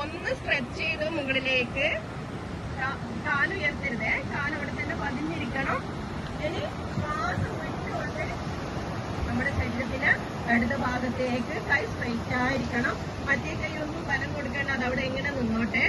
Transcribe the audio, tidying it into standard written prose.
ഒന്ന് സ്ട്രെച്ച് ചെയ്ത് മുകളിലേക്ക്. കാലുയർത്തരുതേ, കാലവിടെ തന്നെ പതിഞ്ഞിരിക്കണം. ഇനി ശ്വാസം വിട്ടുകൊണ്ട് നമ്മുടെ ശരീരത്തിന് ഇടത് ഭാഗത്തേക്ക് കൈ സ്ട്രെയിറ്റ് ആയിരിക്കണം. മറ്റേ കൈ ഒന്നും ബലം കൊടുക്കേണ്ട, അതവിടെ എങ്ങനെ നിന്നോട്ടെ.